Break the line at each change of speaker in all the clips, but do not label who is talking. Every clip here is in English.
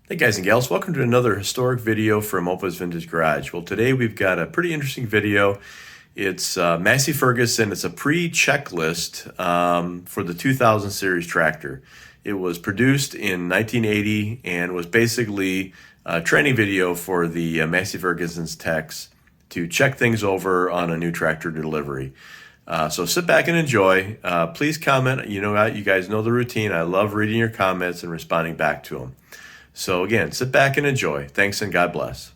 Hey guys and gals, welcome to another historic video from Opa's Vintage Garage. Well, today we've got a pretty interesting video. It's Massey Ferguson. It's a pre-checklist for the 2000 series tractor. It was produced in 1980 and was basically a training video for the Massey Ferguson's techs to check things over on a new tractor delivery. So sit back and enjoy. Please comment. You guys know the routine. I love reading your comments and responding back to them. So again, sit back and enjoy. Thanks and God bless.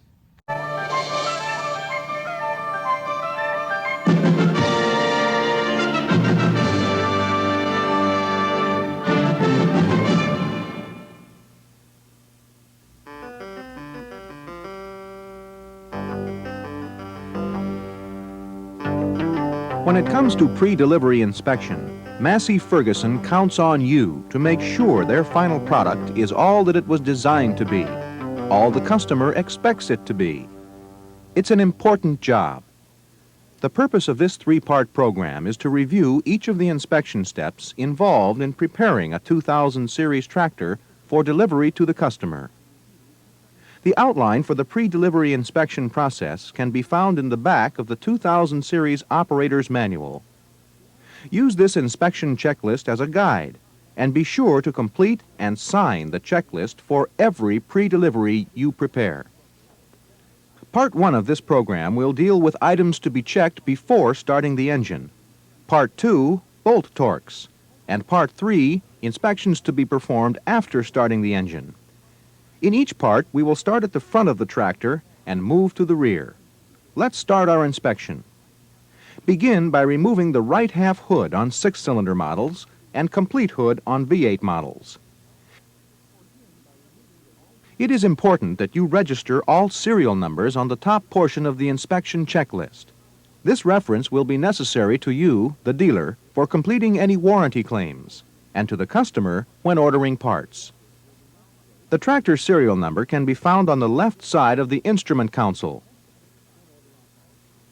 When it comes to pre-delivery inspection, Massey Ferguson counts on you to make sure their final product is all that it was designed to be, all the customer expects it to be. It's an important job. The purpose of this three-part program is to review each of the inspection steps involved in preparing a 2000 series tractor for delivery to the customer. The outline for the pre-delivery inspection process can be found in the back of the 2000 series operator's manual. Use this inspection checklist as a guide and be sure to complete and sign the checklist for every pre-delivery you prepare. Part 1 of this program will deal with items to be checked before starting the engine. Part 2, bolt torques. And Part 3, inspections to be performed after starting the engine. In each part, we will start at the front of the tractor and move to the rear. Let's start our inspection. Begin by removing the right half hood on 6-cylinder models and complete hood on V8 models. It is important that you register all serial numbers on the top portion of the inspection checklist. This reference will be necessary to you, the dealer, for completing any warranty claims, and to the customer when ordering parts. The tractor serial number can be found on the left side of the instrument console.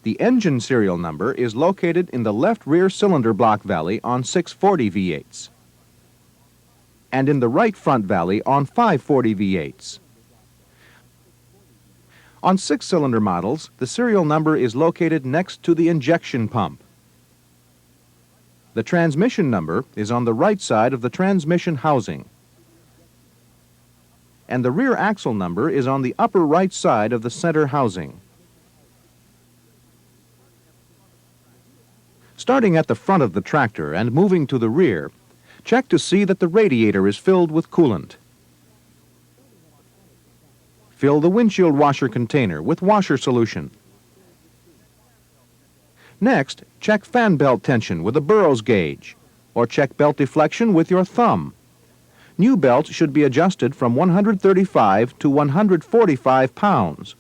The engine serial number is located in the left rear cylinder block valley on 640 V8s and in the right front valley on 540 V8s. On 6-cylinder models, the serial number is located next to the injection pump. The transmission number is on the right side of the transmission housing, and the rear axle number is on the upper right side of the center housing. Starting at the front of the tractor and moving to the rear, check to see that the radiator is filled with coolant. Fill the windshield washer container with washer solution. Next, check fan belt tension with a Burroughs gauge, or check belt deflection with your thumb. New belts should be adjusted from 135 to 145 pounds,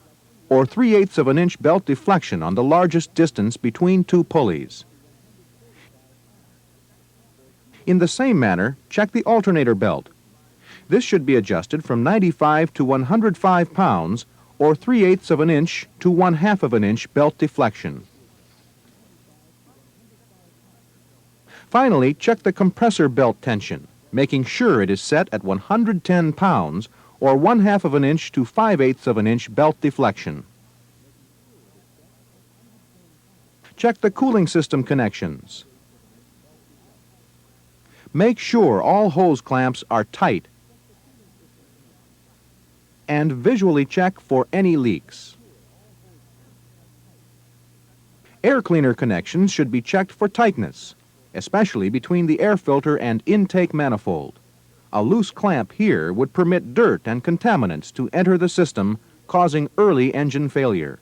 or 3/8 of an inch belt deflection on the largest distance between two pulleys. In the same manner, check the alternator belt. This should be adjusted from 95 to 105 pounds, or 3/8 of an inch to 1/2 of an inch belt deflection. Finally, check the compressor belt tension, making sure it is set at 110 pounds, or 1/2 of an inch to 5/8 of an inch belt deflection. Check the cooling system connections. Make sure all hose clamps are tight and visually check for any leaks. Air cleaner connections should be checked for tightness, especially between the air filter and intake manifold. A loose clamp here would permit dirt and contaminants to enter the system, causing early engine failure.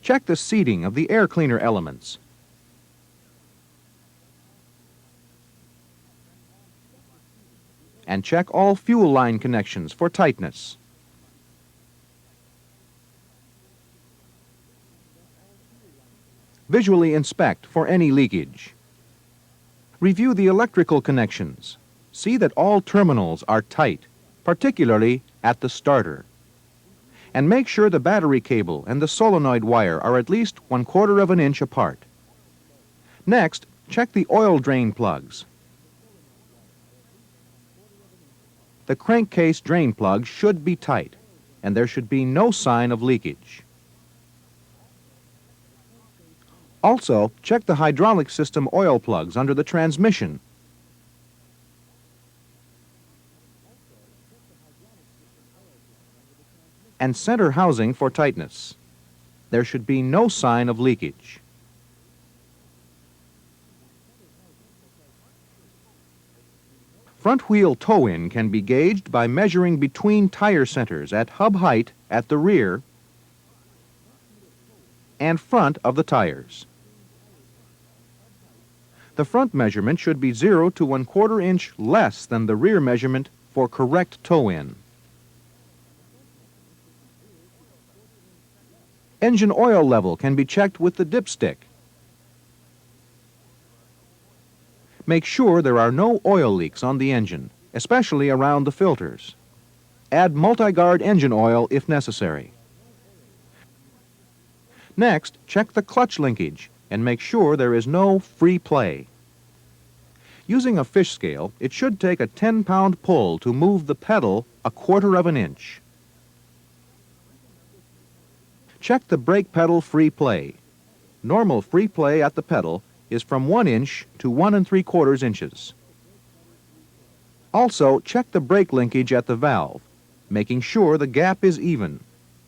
Check the seating of the air cleaner elements. And check all fuel line connections for tightness. Visually inspect for any leakage. Review the electrical connections. See that all terminals are tight, particularly at the starter. And make sure the battery cable and the solenoid wire are at least 1/4 of an inch apart. Next, check the oil drain plugs. The crankcase drain plug should be tight, and there should be no sign of leakage. Also, check the hydraulic system oil plugs under the transmission. And center housing for tightness. There should be no sign of leakage. Front wheel toe-in can be gauged by measuring between tire centers at hub height at the rear and front of the tires. The front measurement should be 0 to 1/4 inch less than the rear measurement for correct toe-in. Engine oil level can be checked with the dipstick. Make sure there are no oil leaks on the engine, especially around the filters. Add multi-guard engine oil if necessary. Next, check the clutch linkage and make sure there is no free play. Using a fish scale, it should take a 10-pound pull to move the pedal 1/4 of an inch. Check the brake pedal free play. Normal free play at the pedal is from 1 inch to 1 3/4 inches. Also, check the brake linkage at the valve, making sure the gap is even.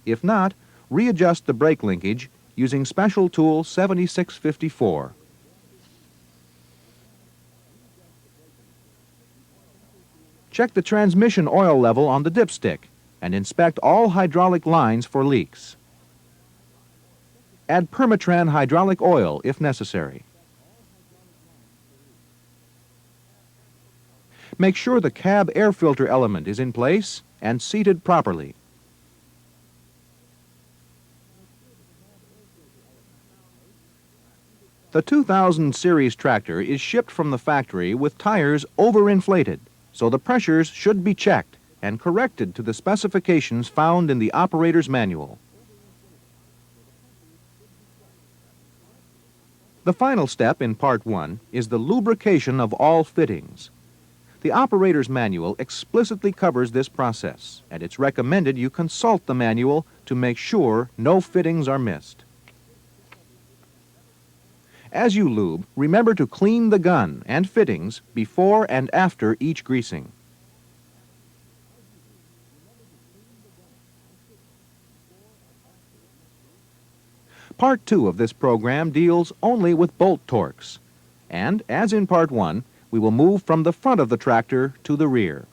If not, readjust the brake linkage using special tool 7654. Check the transmission oil level on the dipstick and inspect all hydraulic lines for leaks. Add Permatran hydraulic oil if necessary. Make sure the cab air filter element is in place and seated properly. The 2000 series tractor is shipped from the factory with tires overinflated, so the pressures should be checked and corrected to the specifications found in the operator's manual. The final step in Part 1 is the lubrication of all fittings. The operator's manual explicitly covers this process, and it's recommended you consult the manual to make sure no fittings are missed. As you lube, remember to clean the gun and fittings before and after each greasing. Part 2 of this program deals only with bolt torques, and as in Part 1, we will move from the front of the tractor to the rear.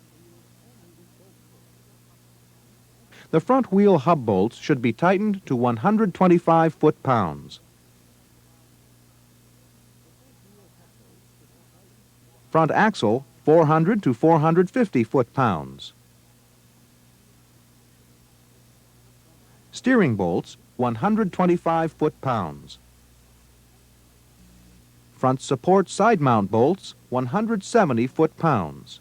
The front wheel hub bolts should be tightened to 125 foot-pounds. Front axle, 400 to 450 foot-pounds. Steering bolts, 125 foot-pounds. Front support side mount bolts, 170 foot-pounds.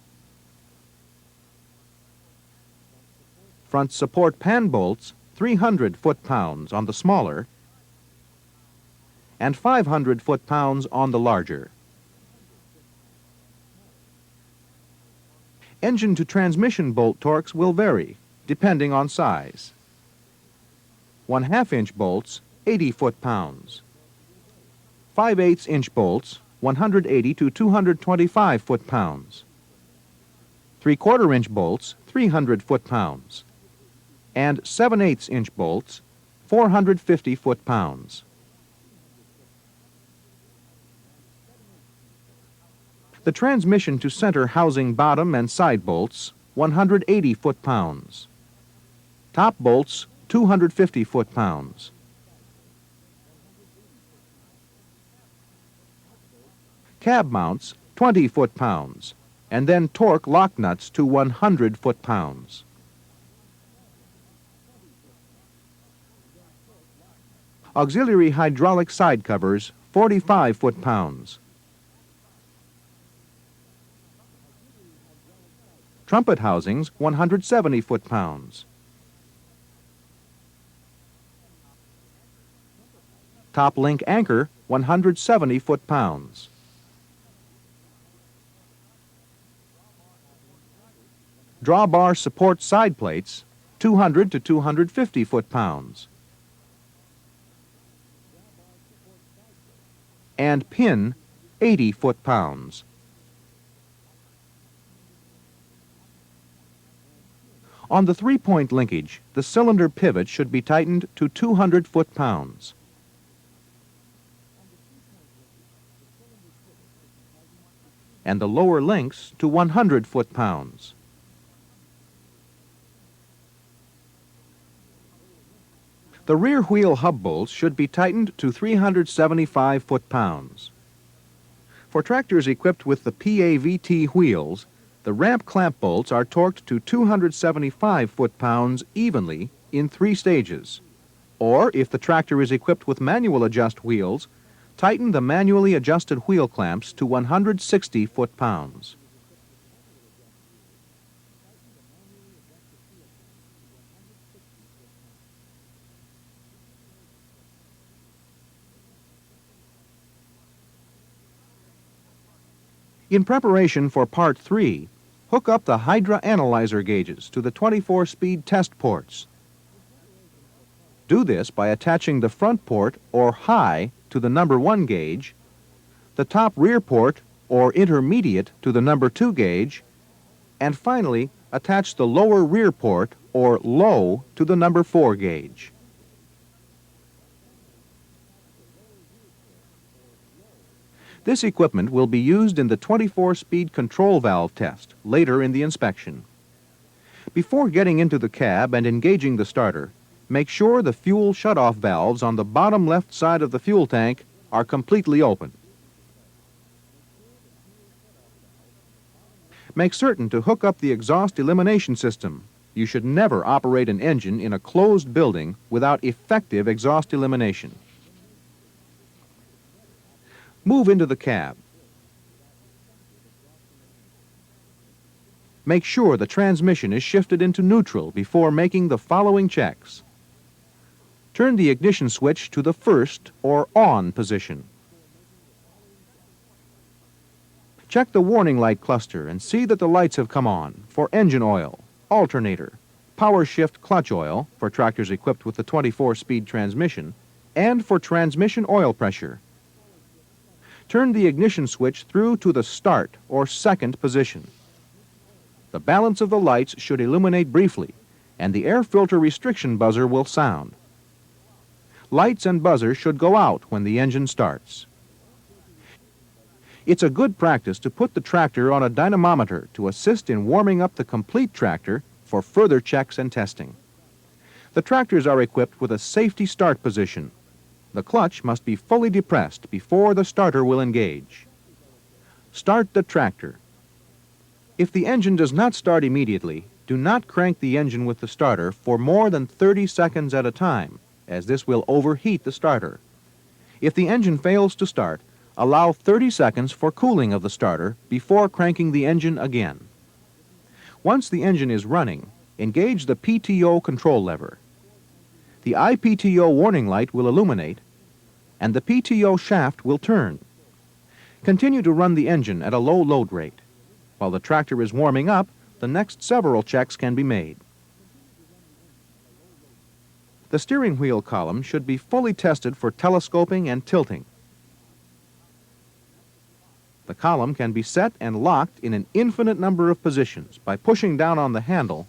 Front support pan bolts, 300 foot-pounds on the smaller and 500 foot-pounds on the larger. Engine to transmission bolt torques will vary, depending on size. 1/2 inch bolts, 80 foot-pounds. 5/8 inch bolts, 180 to 225 foot-pounds. 3/4 inch bolts, 300 foot-pounds. And 7/8 inch bolts, 450 foot-pounds. The transmission to center housing bottom and side bolts, 180 foot-pounds. Top bolts, 250 foot-pounds. Cab mounts, 20 foot-pounds, and then torque lock nuts to 100 foot-pounds. Auxiliary hydraulic side covers, 45 foot-pounds. Trumpet housings, 170 foot-pounds. Top link anchor, 170 foot-pounds. Drawbar support side plates, 200 to 250 foot-pounds. And pin, 80 foot-pounds. On the three-point linkage, the cylinder pivot should be tightened to 200 foot-pounds. And the lower links to 100 foot-pounds. The rear wheel hub bolts should be tightened to 375 foot-pounds. For tractors equipped with the PAVT wheels, the ramp clamp bolts are torqued to 275 foot-pounds evenly in 3 stages. Or, if the tractor is equipped with manual adjust wheels, tighten the manually adjusted wheel clamps to 160 foot-pounds. In preparation for Part 3, hook up the Hydra analyzer gauges to the 24-speed test ports. Do this by attaching the front port, or high, to the number 1 gauge, the top rear port, or intermediate, to the number 2 gauge, and finally attach the lower rear port, or low, to the number 4 gauge. This equipment will be used in the 24-speed control valve test later in the inspection. Before getting into the cab and engaging the starter, make sure the fuel shutoff valves on the bottom left side of the fuel tank are completely open. Make certain to hook up the exhaust elimination system. You should never operate an engine in a closed building without effective exhaust elimination. Move into the cab. Make sure the transmission is shifted into neutral before making the following checks. Turn the ignition switch to the first or on position. Check the warning light cluster and see that the lights have come on for engine oil, alternator, power shift clutch oil for tractors equipped with the 24-speed transmission, and for transmission oil pressure. Turn the ignition switch through to the start or second position. The balance of the lights should illuminate briefly, and the air filter restriction buzzer will sound. Lights and buzzer should go out when the engine starts. It's a good practice to put the tractor on a dynamometer to assist in warming up the complete tractor for further checks and testing. The tractors are equipped with a safety start position. The clutch must be fully depressed before the starter will engage. Start the tractor. If the engine does not start immediately, do not crank the engine with the starter for more than 30 seconds at a time, as this will overheat the starter. If the engine fails to start, allow 30 seconds for cooling of the starter before cranking the engine again. Once the engine is running, engage the PTO control lever. The IPTO warning light will illuminate, and the PTO shaft will turn. Continue to run the engine at a low load rate. While the tractor is warming up, the next several checks can be made. The steering wheel column should be fully tested for telescoping and tilting. The column can be set and locked in an infinite number of positions by pushing down on the handle,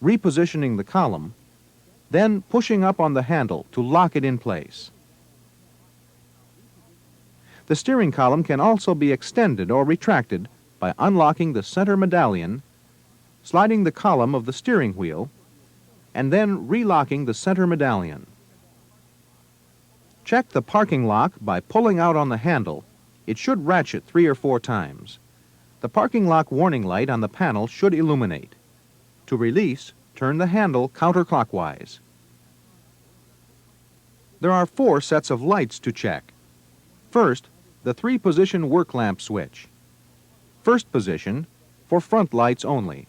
repositioning the column, then pushing up on the handle to lock it in place. The steering column can also be extended or retracted by unlocking the center medallion, sliding the column of the steering wheel, and then relocking the center medallion. Check the parking lock by pulling out on the handle. It should ratchet 3 or 4 times. The parking lock warning light on the panel should illuminate. To release, turn the handle counterclockwise. There are 4 sets of lights to check. First, the 3-position work lamp switch. First position, for front lights only.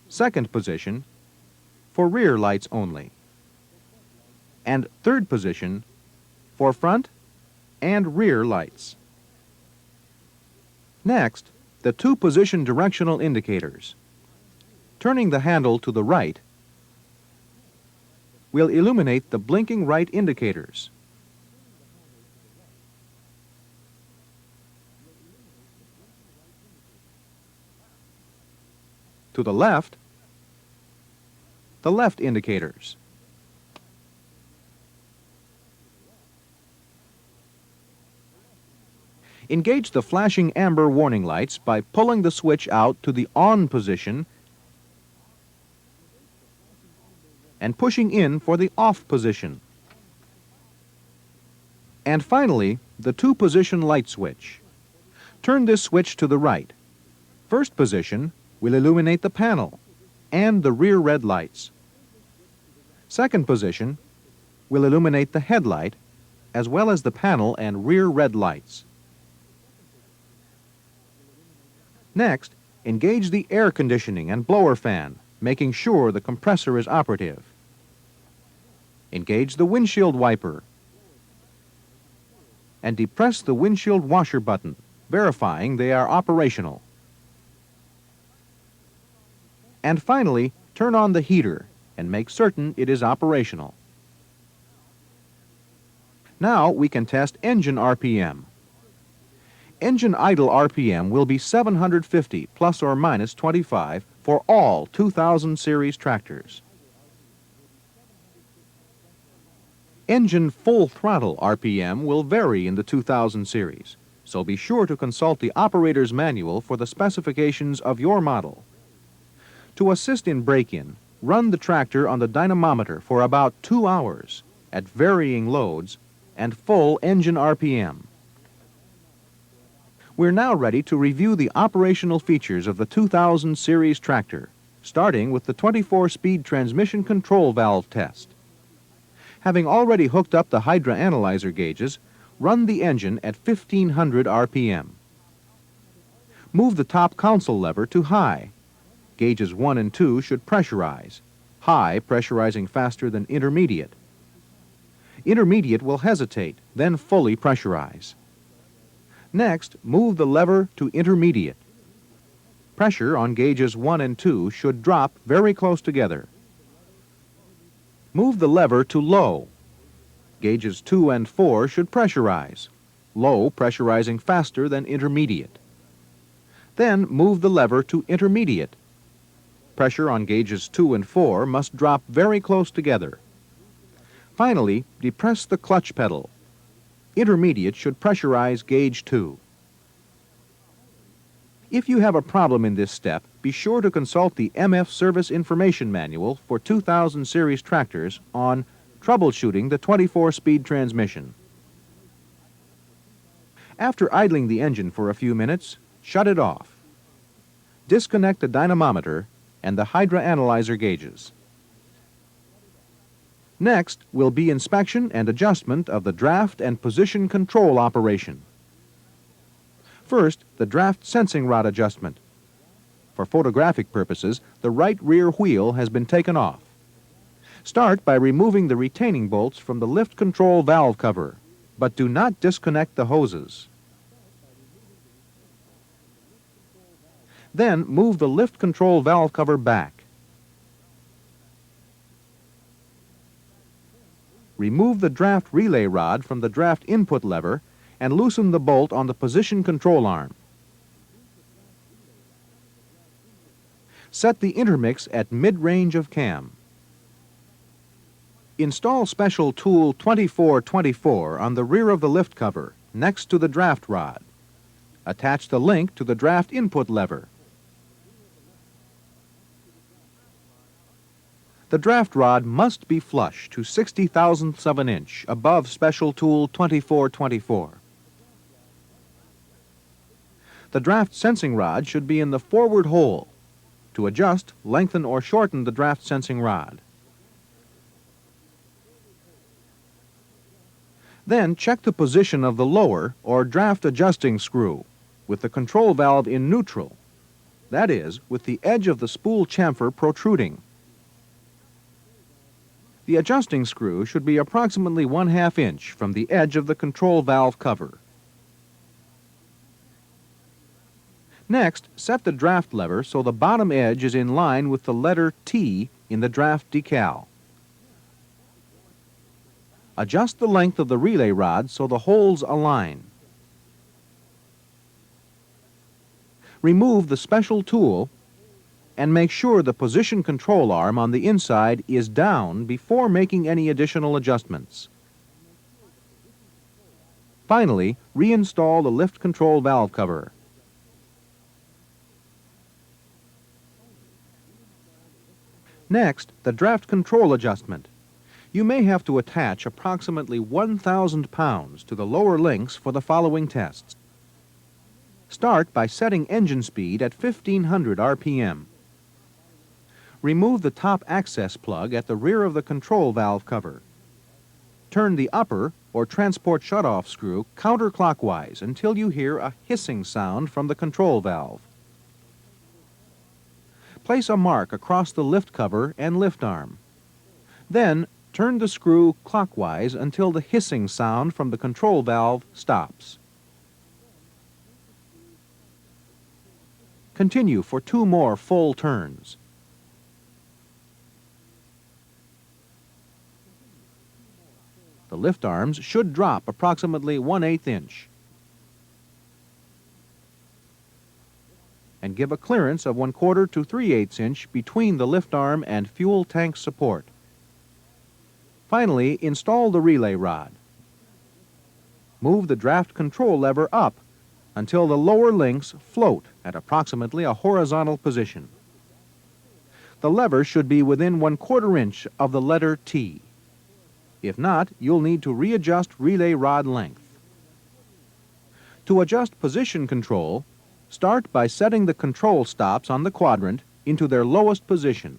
Second position, for rear lights only. And third position, for front and rear lights. Next, the 2-position directional indicators. Turning the handle to the right will illuminate the blinking right indicators. To the left indicators. Engage the flashing amber warning lights by pulling the switch out to the on position and pushing in for the off position. And finally, the 2-position light switch. Turn this switch to the right. First position will illuminate the panel and the rear red lights. Second position will illuminate the headlight as well as the panel and rear red lights. Next, engage the air conditioning and blower fan, making sure the compressor is operative. Engage the windshield wiper and depress the windshield washer button, verifying they are operational. And finally, turn on the heater and make certain it is operational. Now we can test engine RPM. Engine idle RPM will be 750 plus or minus 25 for all 2000 series tractors. Engine full throttle RPM will vary in the 2000 series, so be sure to consult the operator's manual for the specifications of your model. To assist in break-in, run the tractor on the dynamometer for about 2 hours at varying loads and full engine RPM. We're now ready to review the operational features of the 2000 series tractor, starting with the 24-speed transmission control valve test. Having already hooked up the Hydra analyzer gauges, run the engine at 1500 RPM. Move the top console lever to high. Gauges 1 and 2 should pressurize. High pressurizing faster than intermediate. Intermediate will hesitate, then fully pressurize. Next, move the lever to intermediate. Pressure on gauges 1 and 2 should drop very close together. Move the lever to low. Gauges 2 and 4 should pressurize. Low pressurizing faster than intermediate. Then move the lever to intermediate. Pressure on gauges 2 and 4 must drop very close together. Finally, depress the clutch pedal. Intermediate should pressurize gauge 2. If you have a problem in this step, be sure to consult the MF Service Information Manual for 2000 series tractors on troubleshooting the 24-speed transmission. After idling the engine for a few minutes, shut it off. Disconnect the dynamometer and the Hydra analyzer gauges. Next will be inspection and adjustment of the draft and position control operation. First, the draft sensing rod adjustment. For photographic purposes, the right rear wheel has been taken off. Start by removing the retaining bolts from the lift control valve cover, but do not disconnect the hoses. Then move the lift control valve cover back. Remove the draft relay rod from the draft input lever and loosen the bolt on the position control arm. Set the intermix at mid-range of cam. Install special tool 2424 on the rear of the lift cover, next to the draft rod. Attach the link to the draft input lever. The draft rod must be flush to 60,000ths of an inch above special tool 2424. The draft sensing rod should be in the forward hole. To adjust, lengthen or shorten the draft sensing rod. Then check the position of the lower or draft adjusting screw with the control valve in neutral, that is, with the edge of the spool chamfer protruding. The adjusting screw should be approximately 1/2 inch from the edge of the control valve cover. Next, set the draft lever so the bottom edge is in line with the letter T in the draft decal. Adjust the length of the relay rod so the holes align. Remove the special tool and make sure the position control arm on the inside is down before making any additional adjustments. Finally, reinstall the lift control valve cover. Next, the draft control adjustment. You may have to attach approximately 1,000 pounds to the lower links for the following tests. Start by setting engine speed at 1,500 RPM. Remove the top access plug at the rear of the control valve cover. Turn the upper or transport shutoff screw counterclockwise until you hear a hissing sound from the control valve. Place a mark across the lift cover and lift arm. Then, turn the screw clockwise until the hissing sound from the control valve stops. Continue for 2 more full turns. The lift arms should drop approximately 1/8 inch and give a clearance of 1/4 to 3/8 inch between the lift arm and fuel tank support. Finally, install the relay rod. Move the draft control lever up until the lower links float at approximately a horizontal position. The lever should be within 1/4 inch of the letter T. If not, you'll need to readjust relay rod length. To adjust position control, start by setting the control stops on the quadrant into their lowest position.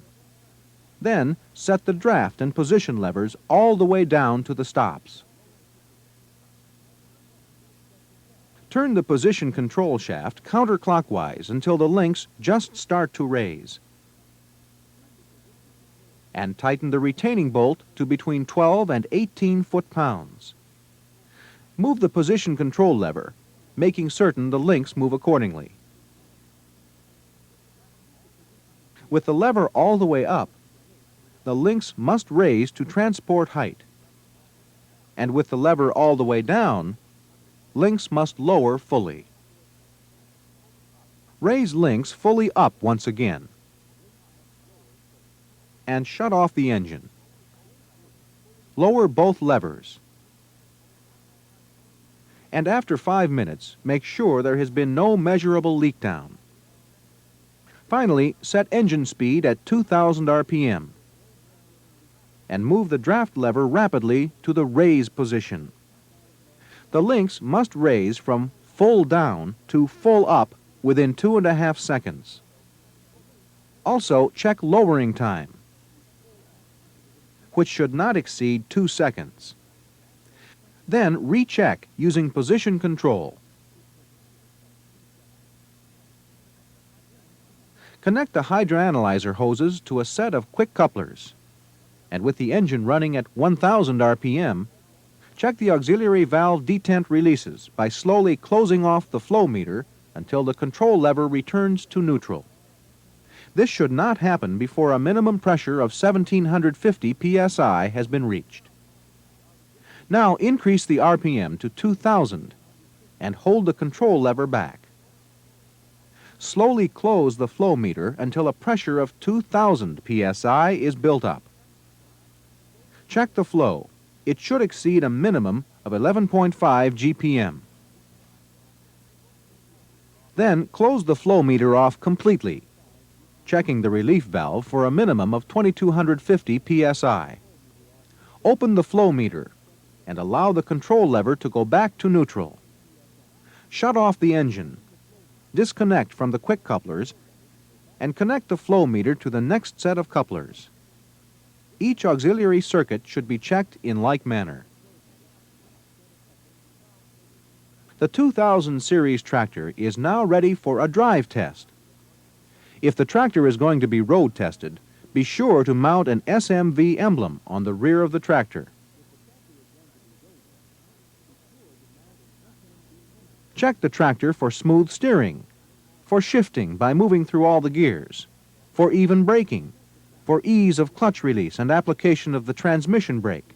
Then, set the draft and position levers all the way down to the stops. Turn the position control shaft counterclockwise until the links just start to raise. And tighten the retaining bolt to between 12 and 18 foot-pounds. Move the position control lever, making certain the links move accordingly. With the lever all the way up, the links must raise to transport height. And with the lever all the way down, links must lower fully. Raise links fully up once again. And shut off the engine. Lower both levers. And after 5 minutes, make sure there has been no measurable leak down. Finally, set engine speed at 2,000 RPM. And move the draft lever rapidly to the raise position. The links must raise from full down to full up within 2.5 seconds. Also, check lowering time, which should not exceed 2 seconds. Then recheck using position control. Connect the hydroanalyzer hoses to a set of quick couplers, and with the engine running at 1,000 RPM, check the auxiliary valve detent releases by slowly closing off the flow meter until the control lever returns to neutral. This should not happen before a minimum pressure of 1,750 psi has been reached. Now increase the RPM to 2,000 and hold the control lever back. Slowly close the flow meter until a pressure of 2,000 psi is built up. Check the flow. It should exceed a minimum of 11.5 GPM. Then close the flow meter off completely, checking the relief valve for a minimum of 2,250 psi. Open the flow meter and allow the control lever to go back to neutral. Shut off the engine, disconnect from the quick couplers, and connect the flow meter to the next set of couplers. Each auxiliary circuit should be checked in like manner. The 2000 series tractor is now ready for a drive test. If the tractor is going to be road tested, be sure to mount an SMV emblem on the rear of the tractor. Check the tractor for smooth steering. for shifting by moving through all the gears, for even braking, for ease of clutch release and application of the transmission brake.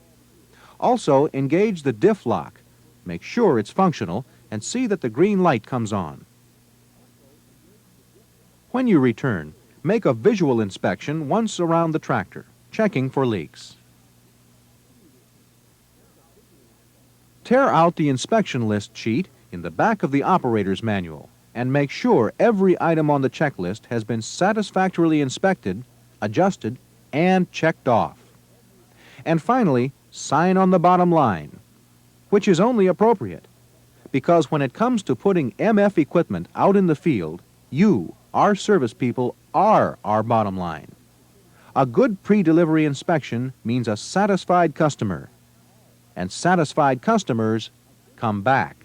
Also, engage the diff lock. Make sure it's functional and see that the green light comes on. When you return, make a visual inspection once around the tractor, checking for leaks. Tear out the inspection list sheet in the back of the operator's manual and make sure every item on the checklist has been satisfactorily inspected, adjusted, and checked off. And finally, sign on the bottom line, which is only appropriate, because when it comes to putting MF equipment out in the field, you, our service people, are our bottom line. A good pre-delivery inspection means a satisfied customer, and satisfied customers come back.